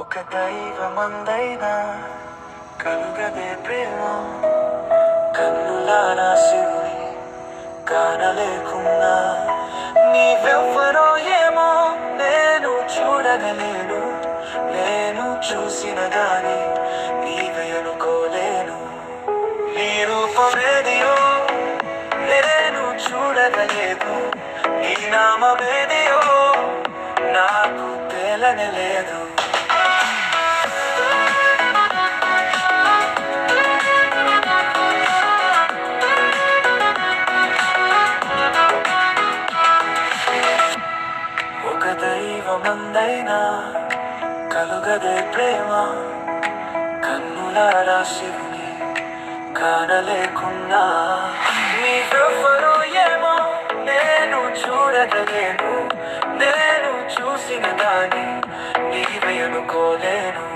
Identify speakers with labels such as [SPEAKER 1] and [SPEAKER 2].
[SPEAKER 1] ఒక దైవమందైనా కలుగదే ప్రేమ, కన్నులారా శివుని కానలేకున్నా. నీవెవ్వరో ఏమో నేను చూడగలేను, నేను చూసిన గాని నీవే అనుకోలేను. నీ రూపమేదియో నేను చూడగలేదు, నీ నామమేదియో నాకు తేలనలేదు. ఒక దైవమందైనా కలుగదే ప్రేమ, కన్నులారా శివుని కానలేకున్నా. నీవెవ్వరో ఏమో నేను చూడగలేను, నేను చూసిన దాన్ని నీవే అనుకోలేను.